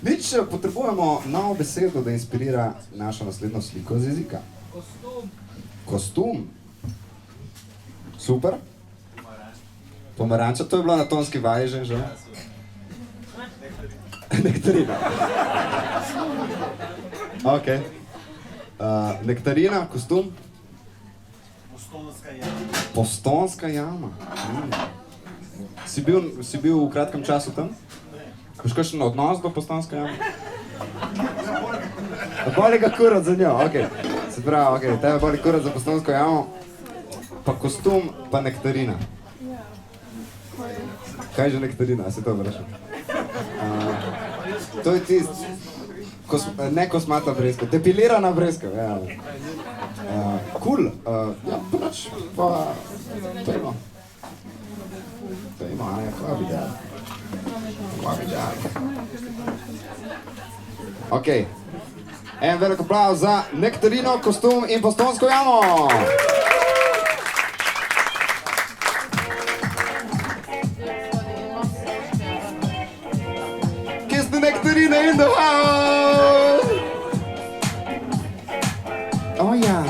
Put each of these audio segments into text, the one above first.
Nič, potrebujemo novo besedo, da inspirira našo naslednjo sliko z jezika. Kostum. Super. Pomaranča, to je bilo na tonski vaji že? Nektarina. Ok. Nektarina, kostum. Postonska jama. Postonska jama. Si bil v kratkem času tam? Imaš kakšen odnos do Postonske jame? Boli ga kurat za njo, ok. Se pravi, ok, tebe boli kurat za Postonsko jamo, pa kostum, pa nektarina. Kaj je že nektarina, a si to vprašal? To je tist, ne kosmata breska, depilirana breska, ja. Cool, ja, pač, pa, to ima. To ima, ne, hvala bi dal. Hvala bi dal. Ok, en velik aplauz za nektarino, kostum in Postonsko jamo! Kiss the nectarine in the house! Oh ja.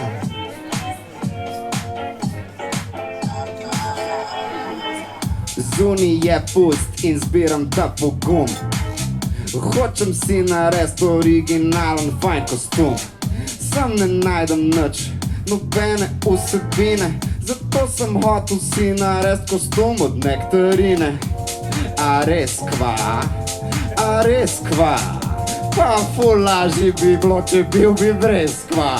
Zunaj je pust in zbiram ta pogum. Hočem si narediti originalen fajn kostum. Sam ne najdem nič, nobene vsebine, zato sem hotel si narediti kostum od nektarine. A res kva? A res kva? Pa ful lažje bi bilo, če bil bi brez kva.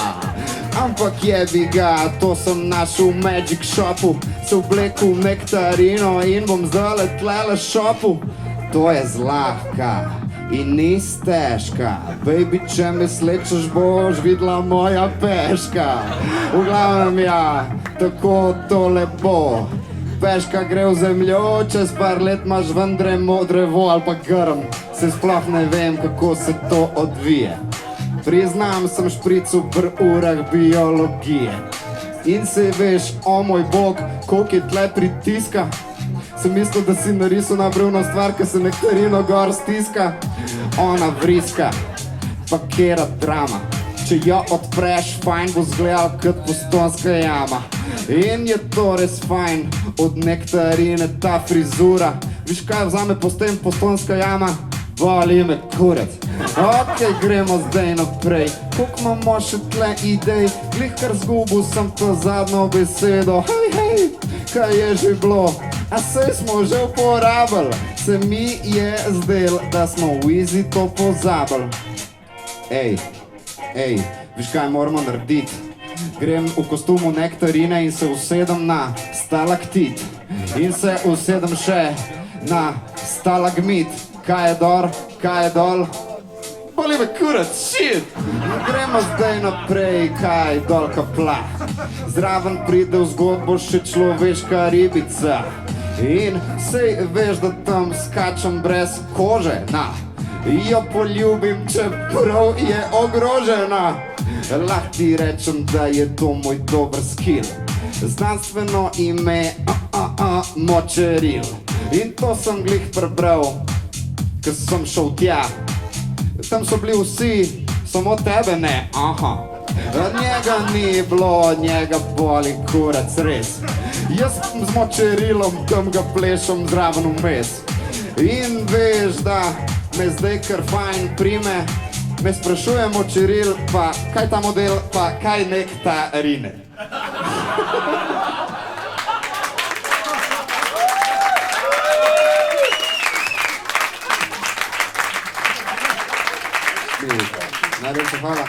Ampak jebi ga, to sem našel v Magic Shopu. Se oblekel v nektarino in bom zdajle tlele šopu. To je zlahka in ni stežka. Baby, če me slečeš, boš videla moja peška. V glavnem ja, tako to lepo. Peška gre v zemljo, čez par let imaš ven drevo ali pa grm. Se sploh ne vem, kako se to odvije. Priznam, sem špricu pri urah biologije. In se veš, o moj bog, koliko je tle pritiska. Sem mislil, da si narisal nabrivno stvar, ki se nektarino gor stiska. Ona vriska, pa kera drama. Če jo odpreš, fajn bo zgledal kot Postonska jama. In je to res fajn, od nektarine ta frizura. Viš kaj vzame postem Postonska jama? Boli me kurac. Ok, gremo zdaj naprej. Koliko imamo še tle idej? Glih kar zgubil sem to zadnjo besedo. Hej, hej, kaj je že bilo? A saj smo že uporabili. Se mi je zdel, da smo v easy to pozabili. Ej, viš kaj moramo narediti? Grem v kostumu nektarine in se usedem na stalaktit. In se usedem še na stalagmit. Kaj je dor, kaj je dol? Boli me kurat, shit! Gremo zdaj naprej, kaj dol kapla. Zraven pride v zgodbo še človeška ribica. In sej veš, da tam skačem brez kože, na. Jo poljubim, čeprav je ogrožena. Lahko ti rečem, da je to moj dober skill. Znanstveno ime, močeril. In to sem glih prebral, ko sem šel tja. Tam so bili vsi, samo tebe ne, aha. Njega ni bilo, njega boli kurac res. Jaz z močerilom tam ga plešem zraven vmes. In veš, da me zdaj kar fajn prime. Me sprašuje močeril, pa kaj ta model, pa kaj nektarine. Najlepša hvala.